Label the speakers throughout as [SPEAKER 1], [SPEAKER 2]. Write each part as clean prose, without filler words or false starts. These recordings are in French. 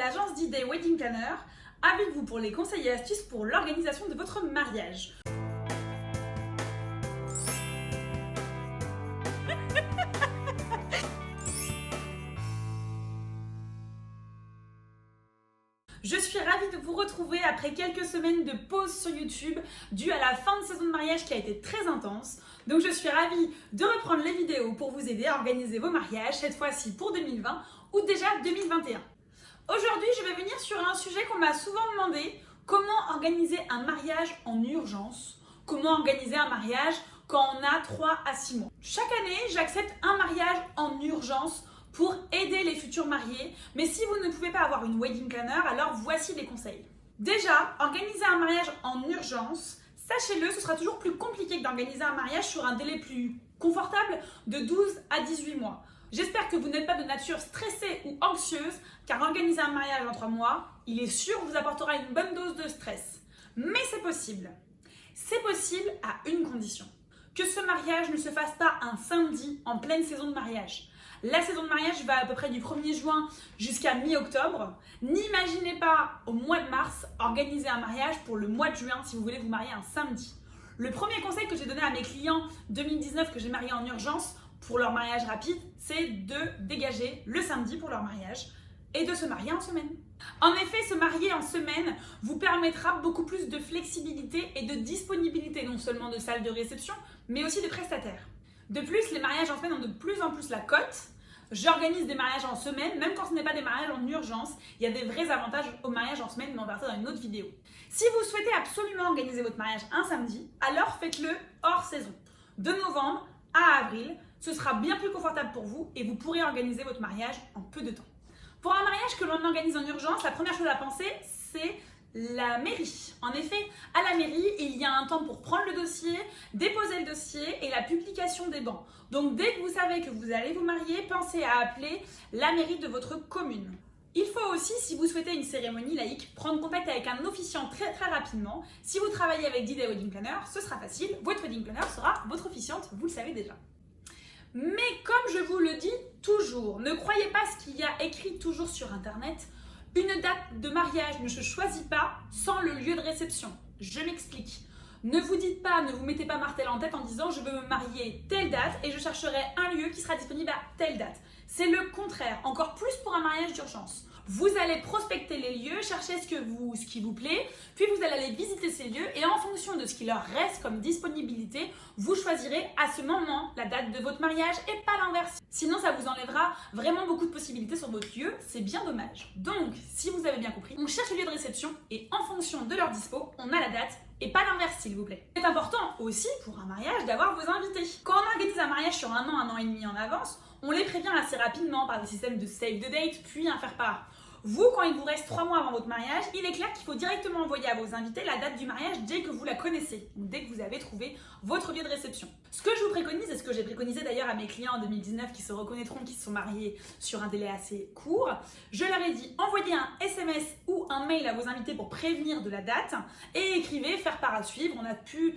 [SPEAKER 1] l'agence d'idées Wedding Planner avec vous pour les conseils et astuces pour l'organisation de votre mariage. Je suis ravie de vous retrouver après quelques semaines de pause sur YouTube due à la fin de saison de mariage qui a été très intense. Donc je suis ravie de reprendre les vidéos pour vous aider à organiser vos mariages, cette fois-ci pour 2020 ou déjà 2021. Aujourd'hui, je vais venir sur un sujet qu'on m'a souvent demandé, comment organiser un mariage en urgence, comment organiser un mariage quand on a 3 à 6 mois. Chaque année, j'accepte un mariage en urgence pour aider les futurs mariés, mais si vous ne pouvez pas avoir une wedding planner, alors voici des conseils. Déjà, organiser un mariage en urgence, sachez-le, ce sera toujours plus compliqué que d'organiser un mariage sur un délai plus confortable de 12 à 18 mois. J'espère que vous n'êtes pas de nature stressée ou anxieuse, car organiser un mariage en 3 mois, il est sûr vous apportera une bonne dose de stress. Mais c'est possible. C'est possible à une condition, que ce mariage ne se fasse pas un samedi en pleine saison de mariage. La saison de mariage va à peu près du 1er juin jusqu'à mi-octobre. N'imaginez pas au mois de mars organiser un mariage pour le mois de juin si vous voulez vous marier un samedi. Le premier conseil que j'ai donné à mes clients 2019 que j'ai mariés en urgence pour leur mariage rapide, c'est de dégager le samedi pour leur mariage et de se marier en semaine. En effet, se marier en semaine vous permettra beaucoup plus de flexibilité et de disponibilité, non seulement de salle de réception, mais aussi de prestataires. De plus, les mariages en semaine ont de plus en plus la cote. J'organise des mariages en semaine, même quand ce n'est pas des mariages en urgence. Il y a des vrais avantages au mariage en semaine, mais on verra ça dans une autre vidéo. Si vous souhaitez absolument organiser votre mariage un samedi, alors faites-le hors saison. De novembre à avril, ce sera bien plus confortable pour vous et vous pourrez organiser votre mariage en peu de temps. Pour un mariage que l'on organise en urgence, la première chose à penser, c'est la mairie. En effet, à la mairie, il y a un temps pour prendre le dossier, déposer le dossier et la publication des bans. Donc dès que vous savez que vous allez vous marier, pensez à appeler la mairie de votre commune. Il faut aussi, si vous souhaitez une cérémonie laïque, prendre contact avec un officiant très rapidement. Si vous travaillez avec d'idées Wedding Planner, ce sera facile. Votre wedding planner sera votre officiante, vous le savez déjà. Mais comme je vous le dis toujours, ne croyez pas ce qu'il y a écrit toujours sur internet. Une date de mariage ne se choisit pas sans le lieu de réception. Je m'explique. Ne vous dites pas, ne vous mettez pas martel en tête en disant je veux me marier telle date et je chercherai un lieu qui sera disponible à telle date. C'est le contraire, encore plus pour un mariage d'urgence. Vous allez prospecter les lieux, chercher ce qui vous plaît, puis vous allez aller visiter ces lieux et en fonction de ce qui leur reste comme disponibilité, vous choisirez à ce moment la date de votre mariage et pas l'inverse. Sinon, ça vous enlèvera vraiment beaucoup de possibilités sur votre lieu, c'est bien dommage. Donc, si vous avez bien compris, on cherche le lieu de réception et en fonction de leur dispo, on a la date et pas l'inverse s'il vous plaît. C'est important aussi pour un mariage d'avoir vos invités. Quand on organise un mariage sur un an et demi en avance, on les prévient assez rapidement par des systèmes de save the date puis un faire-part. Vous, quand il vous reste 3 mois avant votre mariage, il est clair qu'il faut directement envoyer à vos invités la date du mariage dès que vous la connaissez, ou dès que vous avez trouvé votre lieu de réception. Ce que je vous préconise, et ce que j'ai préconisé d'ailleurs à mes clients en 2019 qui se reconnaîtront, qui se sont mariés sur un délai assez court, je leur ai dit envoyez un SMS ou un mail à vos invités pour prévenir de la date et écrivez faire part à suivre. On a pu,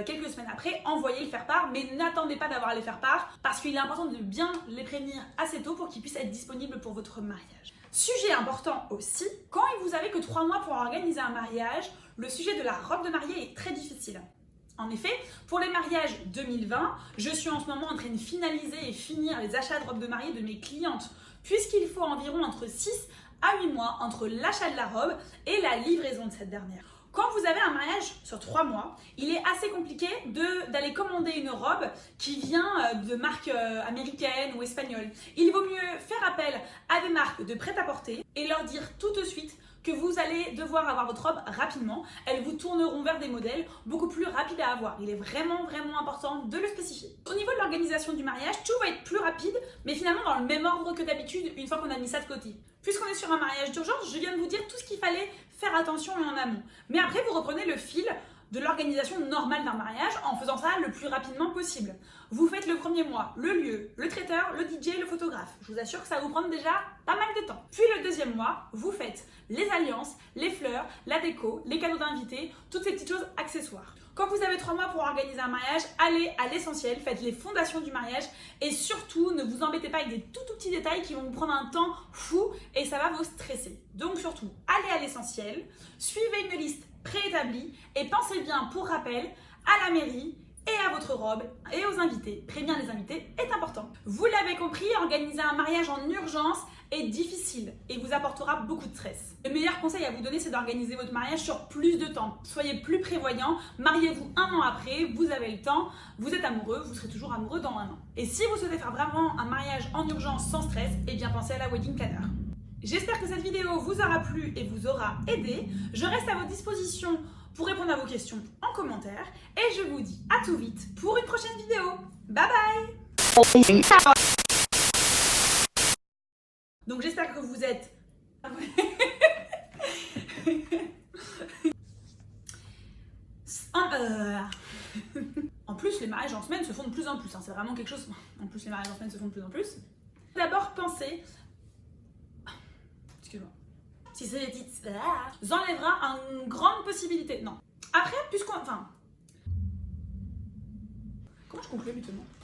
[SPEAKER 1] quelques semaines après, envoyer le faire part, mais n'attendez pas d'avoir les faire part parce qu'il est important de bien les prévenir assez tôt pour qu'ils puissent être disponibles pour votre mariage. Sujet important aussi, quand vous avez que 3 mois pour organiser un mariage, le sujet de la robe de mariée est très difficile. En effet, pour les mariages 2020, je suis en ce moment en train de finaliser et finir les achats de robes de mariée de mes clientes, puisqu'il faut environ entre 6 à 8 mois entre l'achat de la robe et la livraison de cette dernière. Quand vous avez un mariage sur 3 mois, il est assez compliqué d'aller commander une robe qui vient de marques américaines ou espagnoles. Il vaut mieux faire appel à des marques de prêt-à-porter et leur dire tout de suite que vous allez devoir avoir votre robe rapidement. Elles vous tourneront vers des modèles beaucoup plus rapides à avoir. Il est vraiment important de le spécifier. Au niveau de l'organisation du mariage, tout va être plus rapide, mais finalement dans le même ordre que d'habitude une fois qu'on a mis ça de côté. Puisqu'on est sur un mariage d'urgence, je viens de vous dire tout ce qu'il fallait faire attention et en amont. Mais après, vous reprenez le fil de l'organisation normale d'un mariage en faisant ça le plus rapidement possible. Vous faites le premier mois, le lieu, le traiteur, le DJ, le photographe. Je vous assure que ça va vous prendre déjà pas mal de temps. Puis le deuxième mois, vous faites les alliances, les fleurs, la déco, les cadeaux d'invités, toutes ces petites choses accessoires. Quand vous avez 3 mois pour organiser un mariage, allez à l'essentiel, faites les fondations du mariage et surtout ne vous embêtez pas avec des tout petits détails qui vont vous prendre un temps fou et ça va vous stresser. Donc surtout, allez à l'essentiel, suivez une liste préétablie et pensez bien, pour rappel, à la mairie et à votre robe et aux invités. Prévenir les invités est important. Vous l'avez compris, organiser un mariage en urgence est difficile et vous apportera beaucoup de stress. Le meilleur conseil à vous donner, c'est d'organiser votre mariage sur plus de temps. Soyez plus prévoyants, mariez-vous 1 an après, vous avez le temps, vous êtes amoureux, vous serez toujours amoureux dans 1 an. Et si vous souhaitez faire vraiment un mariage en urgence sans stress, eh bien pensez à la wedding planner. J'espère que cette vidéo vous aura plu et vous aura aidé. Je reste à votre disposition pour répondre à vos questions en commentaire et je vous dis à tout vite pour une prochaine vidéo. Bye bye. Donc j'espère que vous êtes... En plus, les mariages en semaine se font de plus en plus. C'est vraiment quelque chose... En plus, les mariages en semaine se font de plus en plus. D'abord, pensez... Excuse-moi. Si c'est des petites... Ça enlèvera une grande possibilité. Non. Après, puisqu'on... Enfin... Comment je conclue habituellement ?